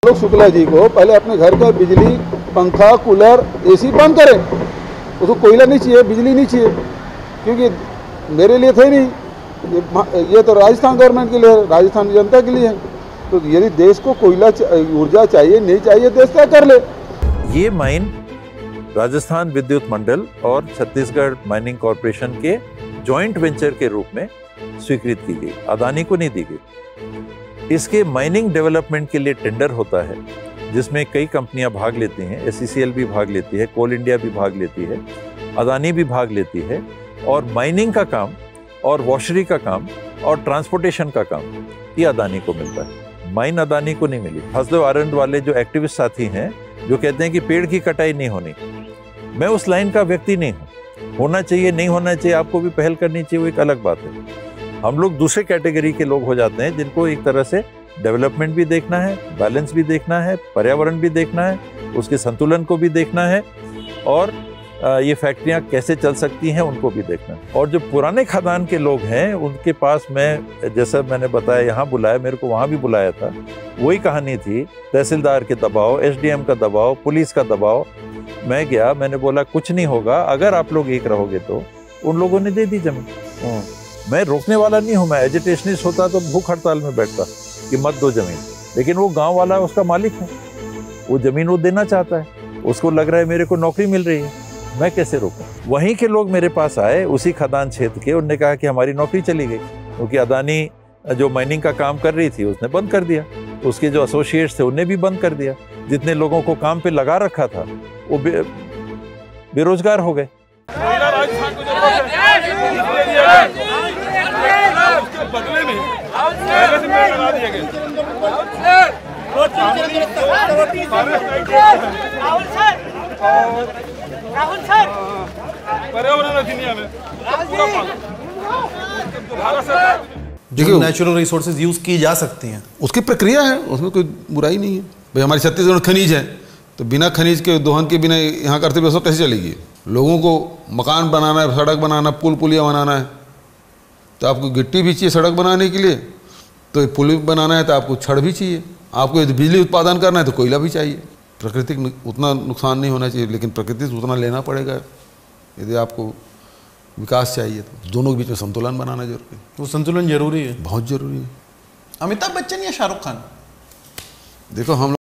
लोग शुक्ला जी को पहले अपने घर का बिजली, पंखा, कूलर, एसी बंद करें। उसको कोयला नहीं चाहिए, बिजली नहीं चाहिए, क्योंकि मेरे लिए थे नहीं, ये तो राजस्थान गवर्नमेंट के लिए, राजस्थान जनता के लिए है। तो यदि देश को कोयला ऊर्जा चाहिए, नहीं चाहिए, देश क्या कर ले। ये माइन राजस्थान विद्युत मंडल और छत्तीसगढ़ माइनिंग कॉरपोरेशन के जॉइंट वेंचर के रूप में स्वीकृत की गई, अदानी को नहीं दी गई। इसके माइनिंग डेवलपमेंट के लिए टेंडर होता है, जिसमें कई कंपनियां भाग लेती हैं। SCCL भी भाग लेती है, कोल इंडिया भी भाग लेती है, अदानी भी भाग लेती है। और माइनिंग का काम और वॉशरी का काम और ट्रांसपोर्टेशन का काम ये अदानी को मिलता है, माइन अदानी को नहीं मिली। हसदेव आनंद वाले जो एक्टिविस्ट साथी हैं, जो कहते हैं कि पेड़ की कटाई नहीं होनी, मैं उस लाइन का व्यक्ति नहीं हूँ। होना चाहिए, नहीं होना चाहिए, आपको भी पहल करनी चाहिए, वो एक अलग बात है। हम लोग दूसरे कैटेगरी के लोग हो जाते हैं, जिनको एक तरह से डेवलपमेंट भी देखना है, बैलेंस भी देखना है, पर्यावरण भी देखना है, उसके संतुलन को भी देखना है, और ये फैक्ट्रियां कैसे चल सकती हैं उनको भी देखना है। और जो पुराने खादान के लोग हैं, उनके पास मैं, जैसा मैंने बताया, यहाँ बुलाया, मेरे को वहाँ भी बुलाया था, वही कहानी थी। तहसीलदार के दबाव, SDM का दबाव, पुलिस का दबाव। मैं गया, मैंने बोला कुछ नहीं होगा, अगर आप लोग एक रहोगे तो। उन लोगों ने दे दी जमीन। मैं रोकने वाला नहीं हूँ, मैं एजिटेशनिस्ट होता तो भूख हड़ताल में बैठता कि मत दो जमीन, लेकिन वो गांव वाला उसका मालिक है, वो जमीन वो देना चाहता है, उसको लग रहा है मेरे को नौकरी मिल रही है, मैं कैसे रोकूं। वहीं के लोग मेरे पास आए, उसी खदान क्षेत्र के, उन्होंने कहा कि हमारी नौकरी चली गई, क्योंकि अदानी जो माइनिंग का काम कर रही थी उसने बंद कर दिया, उसके जो एसोसिएट्स थे उन्हें भी बंद कर दिया। जितने लोगों को काम पे लगा रखा था वो बेरोजगार हो गए। बदले में पहले से मैं लगा दिया गया। राहुल सर पर्यावरण अधिनियम में पूरा भारत सरकार, देखिए नेचुरल रिसोर्सेज यूज की जा सकती हैं, उसकी प्रक्रिया है, उसमें कोई बुराई नहीं है। भाई हमारे छत्तीसगढ़ में खनिज है, तो बिना खनिज के, दोहन के बिना यहाँ करते व्यवस्था कैसे चलेगी। लोगों को मकान बनाना है, सड़क बनाना, पुल पुलिया बनाना है, तो आपको गिट्टी भी चाहिए सड़क बनाने के लिए, तो पुल बनाना है तो आपको छड़ भी चाहिए, आपको यदि बिजली उत्पादन करना है तो कोयला भी चाहिए। प्रकृति उतना नुकसान नहीं होना चाहिए, लेकिन प्रकृति से उतना लेना पड़ेगा यदि आपको विकास चाहिए। तो दोनों के बीच में संतुलन बनाना जरूरी है। वो संतुलन जरूरी है, बहुत जरूरी है। अमिताभ बच्चन या शाहरुख खान? देखो हम